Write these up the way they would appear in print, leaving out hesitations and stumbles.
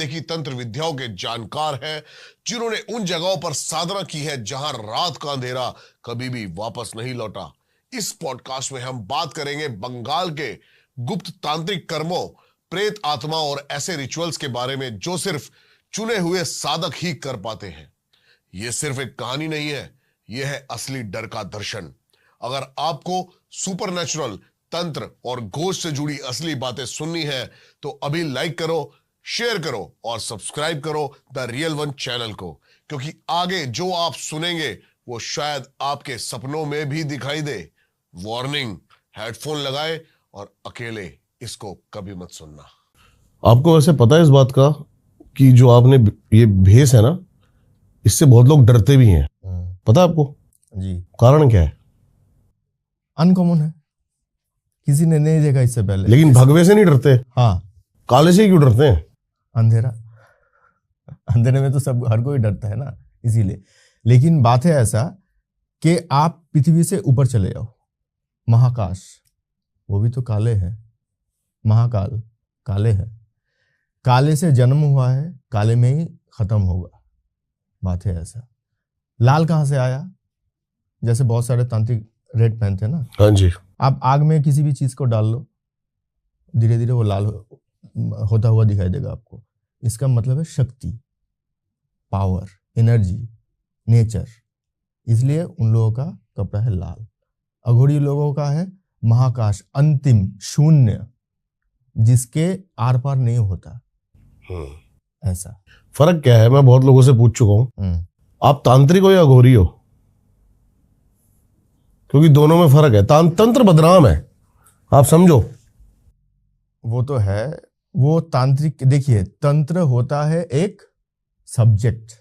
देखी तंत्र विद्याओं के जानकार हैं, जिन्होंने उन जगहों पर साधना की है जहां रात का अंधेरा कभी भी वापस नहीं लौटा। इस पॉडकास्ट में हम बात करेंगे बंगाल के गुप्त तांत्रिक कर्मों, प्रेत आत्मा और ऐसे रिचुअल्स के बारे में जो सिर्फ चुने हुए साधक ही कर पाते हैं। यह सिर्फ एक कहानी नहीं है, यह है असली डर का दर्शन। अगर आपको सुपरनैचुरल, तंत्र और घोस्ट से जुड़ी असली बातें सुननी है तो अभी लाइक करो, शेयर करो और सब्सक्राइब करो द रियल वन चैनल को, क्योंकि आगे जो आप सुनेंगे वो शायद आपके सपनों में भी दिखाई दे। वार्निंग, हेडफोन लगाए और अकेले इसको कभी मत सुनना। आपको वैसे पता है इस बात का कि जो आपने ये भेस है ना, इससे बहुत लोग डरते भी हैं। पता है आपको? जी। कारण क्या है? अनकॉमन है, किसी ने नहीं देखा इससे पहले। लेकिन भगवे से नहीं डरते। हाँ, काले से क्यों डरते हैं? अंधेरा, अंधेरे में तो सब हर कोई डरता है ना, इसीलिए। लेकिन बात है ऐसा कि आप पृथ्वी से ऊपर चले जाओ, महाकाश, वो भी तो काले हैं। महाकाल काले हैं, काले से जन्म हुआ है, काले में ही खत्म होगा। बात है ऐसा। लाल कहाँ से आया? जैसे बहुत सारे तांत्रिक रेड पहनते हैं ना। हाँ जी। आप आग में किसी भी चीज को डाल लो, धीरे धीरे वो लाल होता हुआ दिखाई देगा आपको। इसका मतलब है शक्ति, पावर, एनर्जी, नेचर। इसलिए उन लोगों का कपड़ा है लाल। अघोरी लोगों का है महाकाश, अंतिम शून्य, जिसके आर पार नहीं होता। ऐसा फर्क क्या है? मैं बहुत लोगों से पूछ चुका हूँ, आप तांत्रिक हो या अघोरी हो? क्योंकि दोनों में फर्क है। तंत्र बदनाम है, आप समझो। वो तो है, वो तांत्रिक। देखिए, तंत्र होता है एक सब्जेक्ट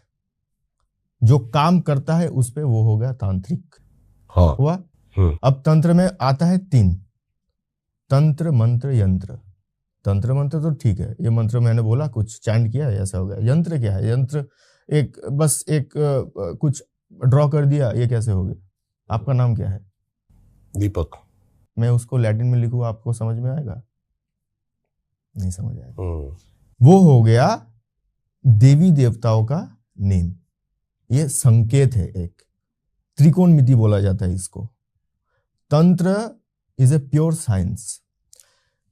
जो काम करता है, उस पे वो हो गया तांत्रिक। हाँ। हुआ। अब तंत्र में आता है 3: तंत्र, मंत्र, यंत्र। तंत्र मंत्र तो ठीक है, ये मंत्र मैंने बोला, कुछ चैंट किया, ऐसा हो गया। यंत्र क्या है? यंत्र एक बस एक कुछ ड्रॉ कर दिया, ये कैसे हो गया? आपका नाम क्या है? दीपक। मैं उसको लैटिन में लिखूं, आपको समझ में आएगा? नहीं समझ आएगा। वो हो गया देवी देवताओं का नेम। ये संकेत है, एक त्रिकोणमिति बोला जाता है इसको। तंत्र इज ए प्योर साइंस।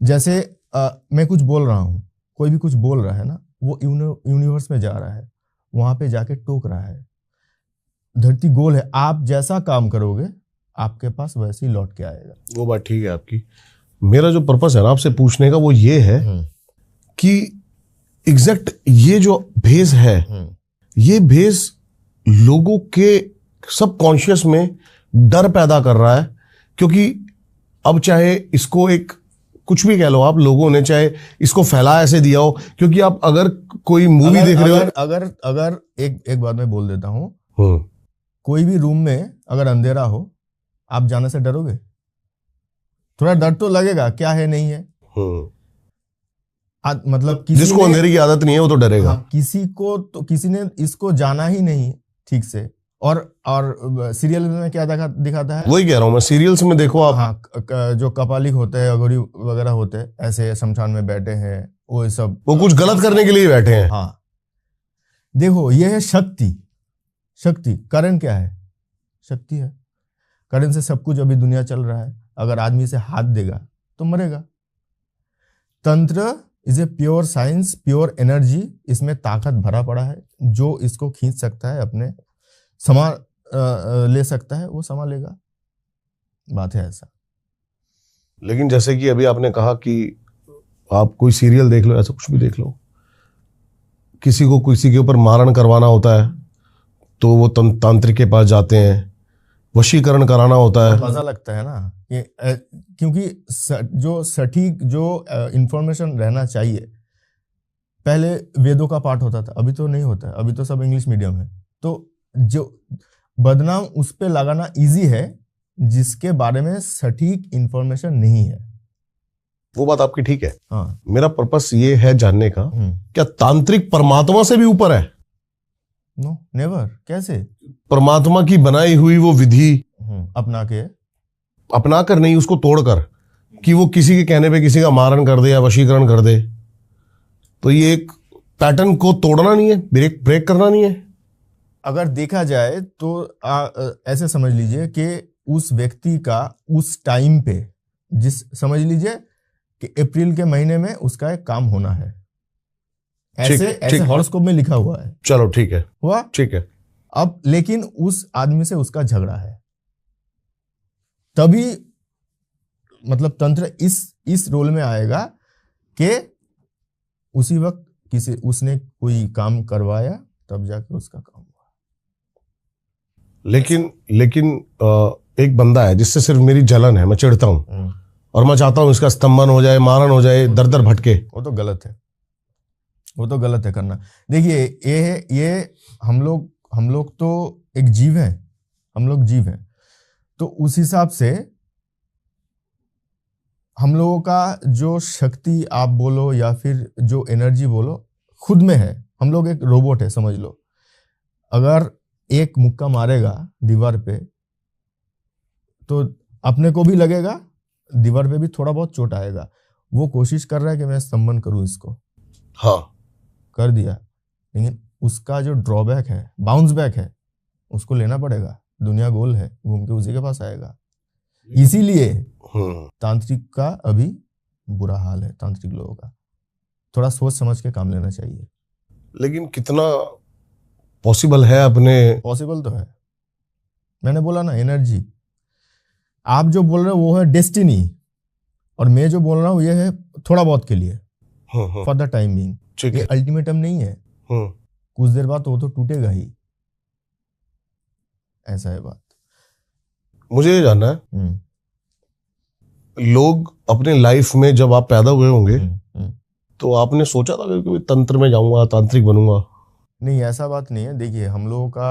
जैसे मैं कुछ बोल रहा हूं, कोई भी कुछ बोल रहा है ना, वो यूनिवर्स में जा रहा है, वहां पे जाके टोक रहा है। धरती गोल है, आप जैसा काम करोगे आपके पास वैसे ही लौट के आएगा। वो बात ठीक है आपकी। मेरा जो पर्पस है ना आपसे पूछने का, वो ये है कि एग्जैक्ट ये जो भेस है, ये भेस लोगों के सबकॉन्शियस में डर पैदा कर रहा है। क्योंकि अब चाहे इसको एक कुछ भी कह लो आप, लोगों ने चाहे इसको फैला ऐसे दिया हो, क्योंकि आप अगर कोई मूवी देख रहे हो, अगर एक बात मैं बोल देता हूँ, कोई भी रूम में अगर अंधेरा हो, आप जाने से डरोगे? थोड़ा डर तो लगेगा, क्या है नहीं है। मतलब जिसको अंधेरे की आदत नहीं है वो तो डरेगा। किसी ने इसको जाना ही नहीं ठीक से। और सीरियल में क्या दिखाता है? वही कह रहा हूं मैं, सीरियल्स में देखो आप। हाँ, जो कपालिक होते हैं, अघोरी वगैरह होते हैं, ऐसे शमशान में बैठे हैं, वो सब वो कुछ गलत करने के लिए बैठे हैं। हाँ, देखो, ये है शक्ति। शक्ति कारण क्या है? शक्ति है। कारण से सब कुछ अभी दुनिया चल रहा है। अगर आदमी से हाथ देगा तो मरेगा। तंत्र is a pure science, pure energy. इसमें ताकत भरा पड़ा है, जो इसको खींच सकता है, अपने समा ले सकता है, वो समा लेगा। बात है ऐसा। लेकिन जैसे कि अभी आपने कहा कि आप कोई सीरियल देख लो, ऐसा कुछ भी देख लो, किसी को किसी के ऊपर मारण करवाना होता है तो वो तांत्रिक के पास जाते हैं, वशीकरण कराना होता है। मजा लगता है ना, क्योंकि जो सटीक जो इंफॉर्मेशन रहना चाहिए, पहले वेदों का पाठ होता था, अभी तो नहीं होता है, अभी तो सब इंग्लिश मीडियम है। तो जो बदनाम उस पे लगाना इजी है जिसके बारे में सटीक इंफॉर्मेशन नहीं है। वो बात आपकी ठीक है। हाँ। मेरा पर्पस ये है जानने का, क्या तांत्रिक परमात्मा से भी ऊपर है? No, never. कैसे? परमात्मा की बनाई हुई वो विधि अपना कर नहीं, उसको तोड़कर, कि वो किसी के कहने पे किसी का मारण कर दे या वशीकरण कर दे, तो ये एक पैटर्न को तोड़ना नहीं है, ब्रेक करना नहीं है। अगर देखा जाए तो ऐसे समझ लीजिए कि उस व्यक्ति का उस टाइम पे समझ लीजिए कि अप्रैल के महीने में उसका एक काम होना है, ऐसे हॉरोस्कोप में लिखा हुआ है। चलो ठीक है, हुआ, ठीक है। अब लेकिन उस आदमी से उसका झगड़ा है, तभी मतलब तंत्र इस रोल में आएगा कि उसी वक्त उसने कोई काम करवाया, तब जाके उसका काम हुआ। लेकिन एक बंदा है जिससे सिर्फ मेरी जलन है, मैं चिढ़ता हूं और मैं चाहता हूं इसका स्तंभन हो जाए, मारन हो जाए, दर दर भटके। वो तो गलत है, वो तो गलत है करना। देखिए ये हम लोग तो एक जीव हैं, हम लोग जीव हैं, तो उस हिसाब से हम लोगों का जो शक्ति आप बोलो या फिर जो एनर्जी बोलो खुद में है। हम लोग एक रोबोट है, समझ लो। अगर एक मुक्का मारेगा दीवार पे तो अपने को भी लगेगा, दीवार पे भी थोड़ा बहुत चोट आएगा। वो कोशिश कर रहा है कि मैं स्तंभन करूं इसको, हाँ कर दिया, लेकिन उसका जो ड्रॉबैक है, बाउंस बैक है, उसको लेना पड़ेगा। दुनिया गोल है, घूम के उसी के पास आएगा। इसीलिए तांत्रिक का अभी बुरा हाल है, तांत्रिक लोगों का। थोड़ा सोच समझ के काम लेना चाहिए। लेकिन कितना पॉसिबल है अपने? पॉसिबल तो है, मैंने बोला ना, एनर्जी। आप जो बोल रहे हो वो है डेस्टिनी, और मैं जो बोल रहा हूँ ये है थोड़ा बहुत के लिए, फॉर द टाइम बीइंग। ये अल्टीमेटम नहीं है, कुछ देर बाद वो तो टूटेगा ही, ऐसा है बात। मुझे ये जानना है, लोग अपने लाइफ में जब आप पैदा हुए होंगे तो आपने सोचा था कि तंत्र में जाऊंगा, तांत्रिक बनूंगा? नहीं, ऐसा बात नहीं है। देखिए हम लोगों का